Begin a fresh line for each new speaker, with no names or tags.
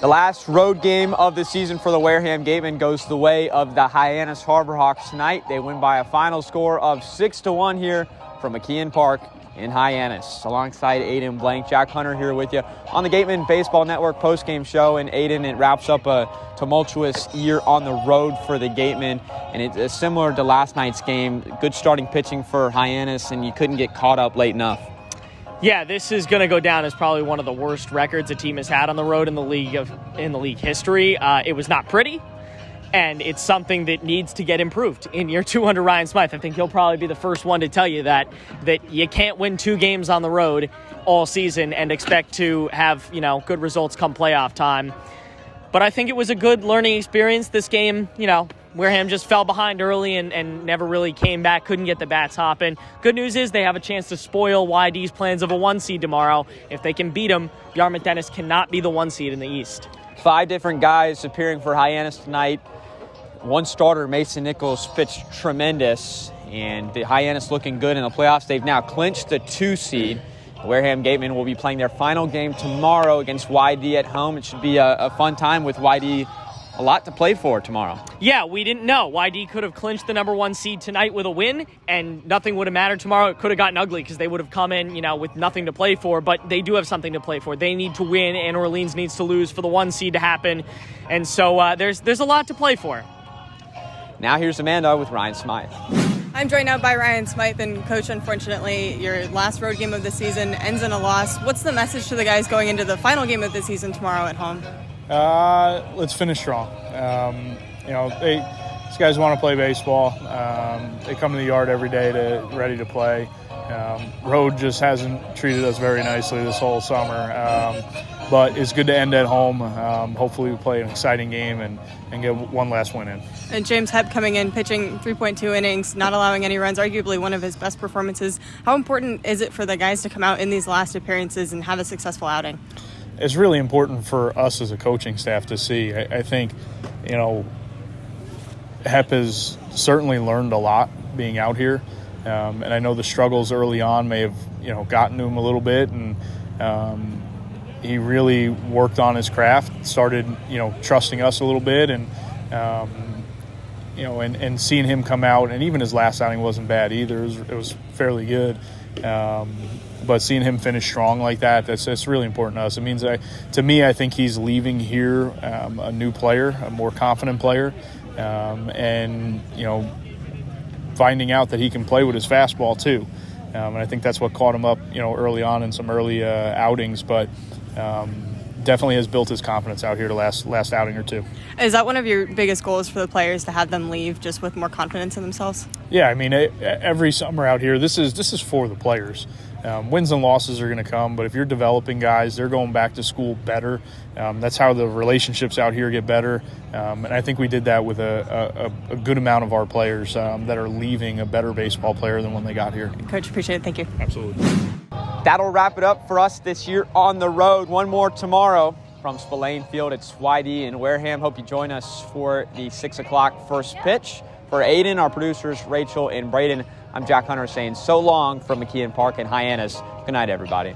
The last road game of the season for the Wareham Gatemen goes the way of the Hyannis Harborhawks tonight. They win by a final score of 6-1 here from McKeon Park in Hyannis. Alongside Aiden Blanc, Jack Hunter here with you on the Gatemen Baseball Network postgame show. And Aiden, it wraps up a tumultuous year on the road for the Gatemen, and it's similar to last night's game. Good starting pitching for Hyannis, and you couldn't get caught up late enough.
Yeah, this is going to go down as probably one of the worst records a team has had on the road in the league history. It was not pretty, and it's something that needs to get improved. In year 2 under Ryan Smyth, I think he'll probably be the first one to tell you that you can't win 2 games on the road all season and expect to have, good results come playoff time. But I think it was a good learning experience. This game, Wareham just fell behind early and never really came back, couldn't get the bats hopping. Good news is they have a chance to spoil YD's plans of a 1 seed tomorrow. If they can beat them, Yarmouth Dennis cannot be the 1 seed in the East. 5
different guys appearing for Hyannis tonight. One starter, Mason Nichols, pitched tremendous, and the Hyannis looking good in the playoffs. They've now clinched the 2 seed. The Wareham Gatemen will be playing their final game tomorrow against YD at home. It should be a fun time with YD. A lot to play for tomorrow.
Yeah, we didn't know. YD could have clinched the number 1 seed tonight with a win, and nothing would have mattered tomorrow. It could have gotten ugly because they would have come in, with nothing to play for, but they do have something to play for. They need to win, and Orleans needs to lose for the 1 seed to happen, and so there's a lot to play for.
Now here's Amanda with Ryan Smyth.
I'm joined now by Ryan Smyth, and Coach, unfortunately, your last road game of the season ends in a loss. What's the message to the guys going into the final game of the season tomorrow at home?
Let's finish strong. These guys want to play baseball. They come to the yard every day ready to play. Road just hasn't treated us very nicely this whole summer, but it's good to end at home. Hopefully we play an exciting game and get one last win in.
And James Hepp coming in, pitching 3.2 innings, not allowing any runs, arguably one of his best performances. How important is it for the guys to come out in these last appearances and have a successful outing?
It's really important for us as a coaching staff to see. I think, Hepp has certainly learned a lot being out here. And I know the struggles early on may have, gotten to him a little bit. And he really worked on his craft, started, trusting us a little bit. And, and seeing him come out, and even his last outing wasn't bad either. It was fairly good. But seeing him finish strong like that's really important to us. It means to me, I think he's leaving here a new player, a more confident player, and finding out that he can play with his fastball too. And I think that's what caught him up, early on in some early outings. But definitely has built his confidence out here the last outing or 2.
Is that one of your biggest goals for the players, to have them leave just with more confidence in themselves?
Yeah, I mean, every summer out here, this is for the players. Wins and losses are going to come, but if you're developing guys, they're going back to school better. That's how the relationships out here get better. And I think we did that with a good amount of our players that are leaving a better baseball player than when they got here.
Coach, appreciate it. Thank you.
Absolutely.
That'll wrap it up for us this year on the road. One more tomorrow from Spillane Field. It's YD in Wareham. Hope you join us for the 6 o'clock first pitch. For Aiden, our producers, Rachel and Braden, I'm Jack Hunter saying so long from McKeon Park in Hyannis. Good night, everybody.